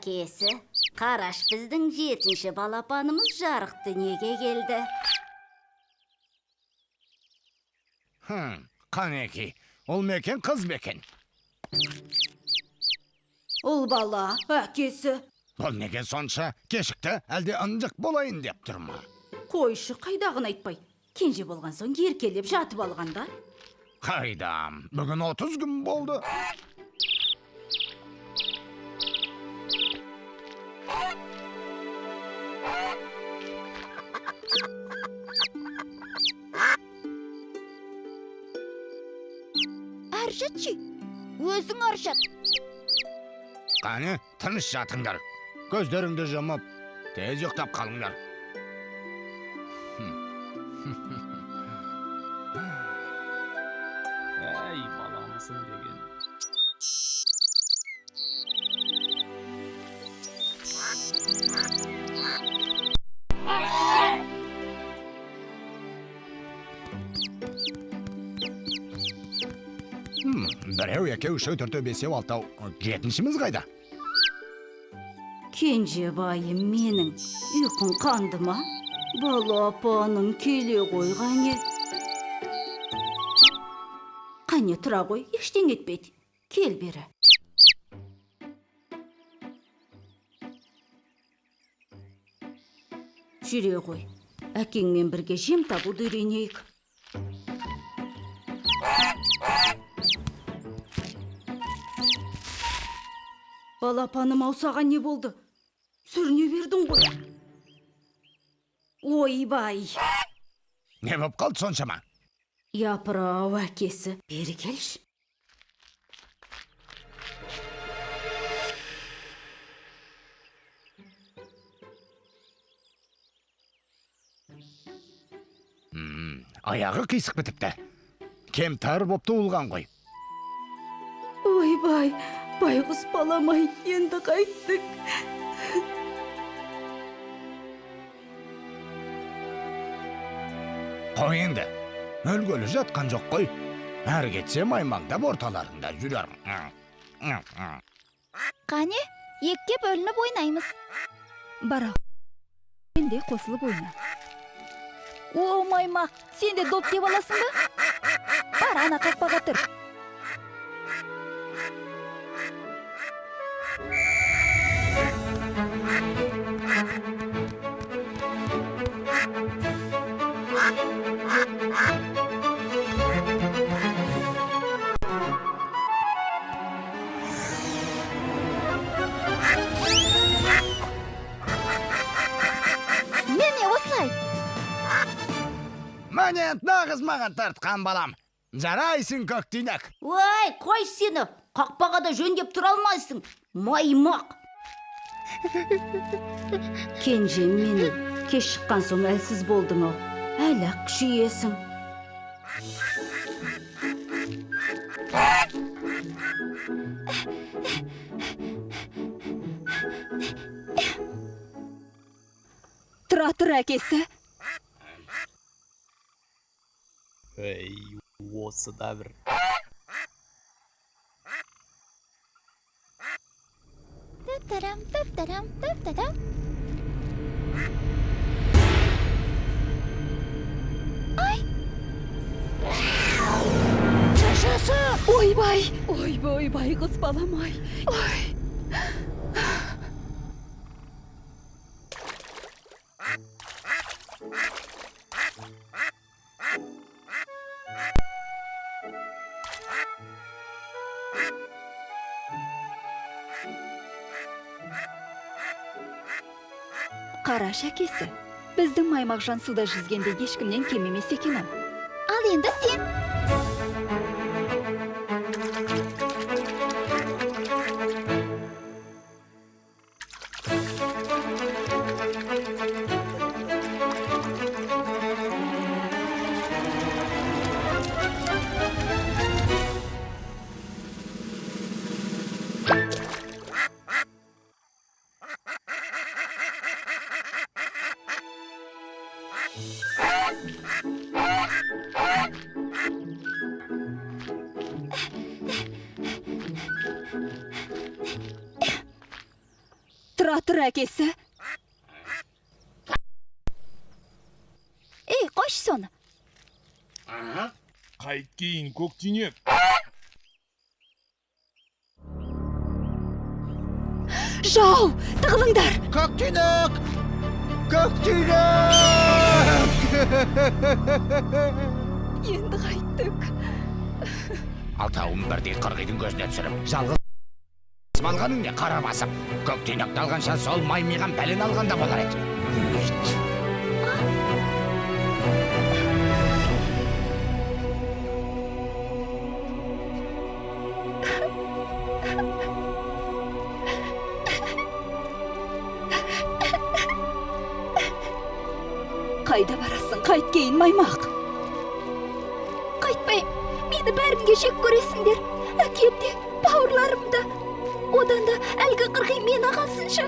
әкесі, қараш біздің 7-ші балапанымыз жарық дүниеге келді. Қанеки, ол мекен қыз бекен. Ол бала, әкесі. Ол неге сонша кешікті, әлде ынжық болайын деп тұрма. Қойшы қайдағын айтпай. Кенже болған соң еркелеп жатып алғанда. Қайдам, бүгін 30 күн болды. Аршатшы, өзің аршат. Қане, тыныш жатыңдар. Көздеріңді жұмып, тез ұйықтап қалыңдар. Әй, баламысың деген. Біреу, екеу, үшеу, төртеу, бесеу, алтау, 7-шіміз қайда? Кенже байым менің ұйқың қанды ма? Балапаным келе қойғане. Қане тұра қой, ештен етпейді. Кел бері. Жүре қой. Әкеңмен бірге жем табуды үйренейік. Балапаным аусаған не болды? Сүріне бердің ғой. Ойбай. Не боп қалды соншама? Япыр-ау, әкесі, бері келші. Аяғы қисық бітіпті. Кемтар боп туылған ғой. Ойбай, байғұс баламай енді қайттық. Қой енді, өлгөлі жатқан жоқ қой. Әр кетсем аймаңдап орталарында жүрер. Қане, екке бөлініп ойнаймыз. Бара, сенде қосылып ойна. О, маймақ, сен де доп деп аласың ба? Бар, ана қақпаға тұр. Міне осылай. Мәне нағыз маған тартқан балам. Жарайсың көктинек. Ой, қой сені, қақпаға да жөндеп тұра алмайсың, маймақ. Кенже менің, кеш шыққан соң әлсіз болдың ау. Әлі ақ күшейесің. Тұра әкесі. Әй, осы да бір. Тап-тарам, тап-тарам, тап-тарам. Ай! Ойбай, ойбай, қыз баламай. Ой. Қараш әкесі, біздің маймақжан суда жүзгенде ешкімнен кем емес екен ау. Ал енді сен. Батыр әкесі. Ей, қош соны. Қайт кейін көктүйнек. Жау, тығылыңдар. Көктүйнек! Көктүйнек! Енді қайттық. Алтауын бірдей қырғидың көзіне түсіріп, жалғыз алғаның не қара басып, көктүйнекті алғанша сол маймиған пәлен алғанда болар еді. Қайда барасың, қайт кейін маймақ. Қайтпайым, мені бәрімге жек көресіңдер. Әкем де, бауырларым да. Одан да әлгі қырғи мен ағасынша.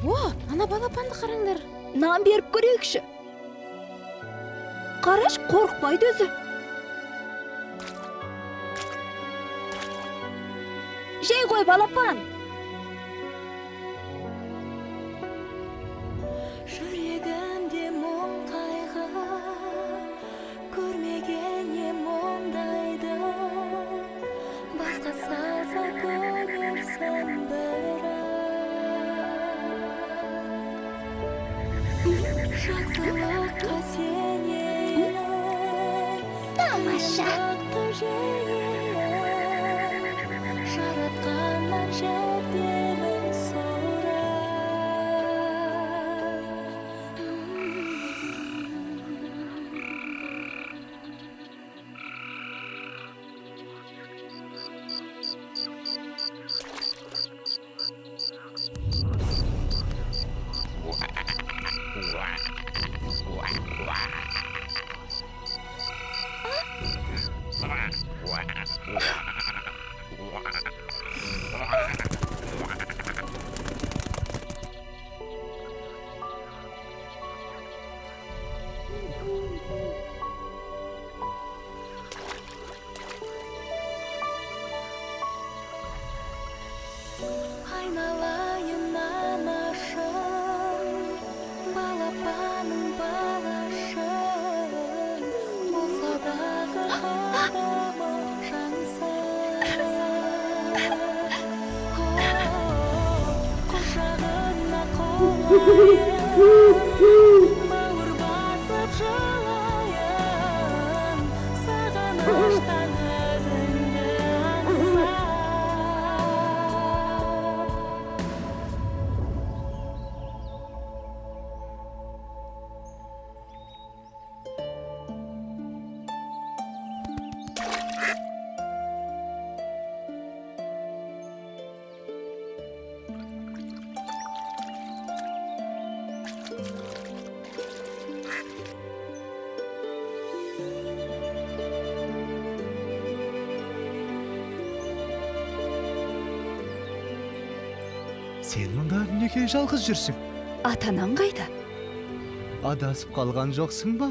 О, ана балапанды қараңдар. Нан беріп көрейікші. Қараш, қорықпайды өзі. Жей ғой балапан. Жүрегімде мұң қайғы, көрмеген ем ондайды. Басқа салса көнерсің бірақ. Жақсылыққа сенейін, тамаша жаратқаннан жәрдемін айналайын анашым, балапаным балашым, болса дағы қадамым жансың. Құшағына қолайын, бауыр басып жылайын, сағыныштан өзіңді аңсам. Сен мұнда неге жалғыз жүрсің? Атанаң қайда? Адасып қалған жоқсың ба?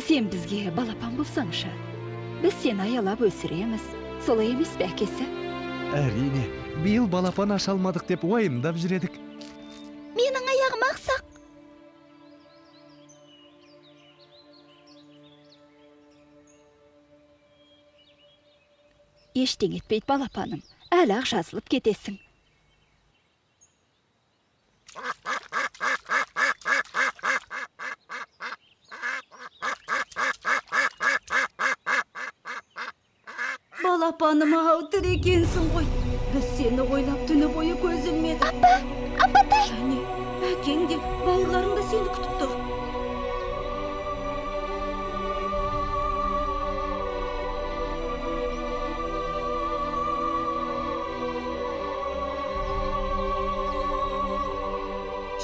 Сен бізге балапан болсаңшы. Біз сені аялап өсіреміз. Солай емес пе әкесі? Әрине, биыл балапан аша алмадық деп уайымдап жүредік. Менің аяғым ақсақ. Ештең етпейді балапаным. Әлі-ақ жазылып кетесің. Балапаным ау, тірі екенсің ғой. Біз сені ойлап түні бойы көз ілмедік. Апатай! Және әкең де, бауырларың да сені күтіп тұр.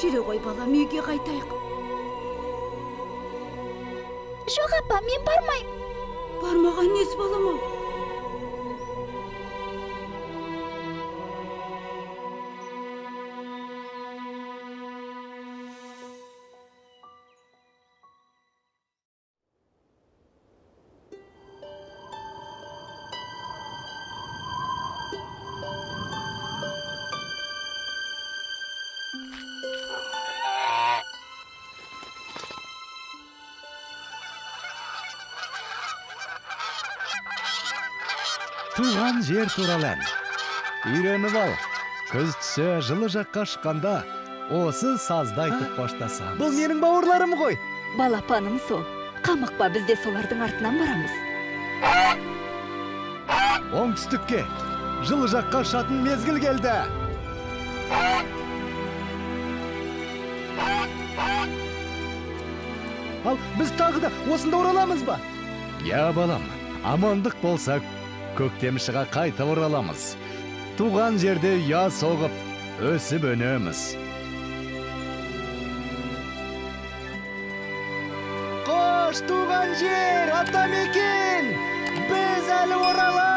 жүре ғой балам, үйге қайтайық. Жоқ апа, мен бармаймын. Бармаған несі балам ау? Туған жер туралы ән. Үйреніп ал. Күз түсе жылы жаққа шыққанда осы сазды айтып қоштасамыз. Бұл менің бауырларым ғой. Балапаным сол. Қамықпа, біз де солардың артынан барамыз. Оңтүстікке жылы жаққа ұшатын мезгіл келді. Ал біз тағы да осында ораламыз ба? Я балам, амандық болса көктемшіға қайта ораламыз. Туған жерде ұя соғып, өсіп өнеміз. Қош туған жер, атамекен! Біз әлі оралам!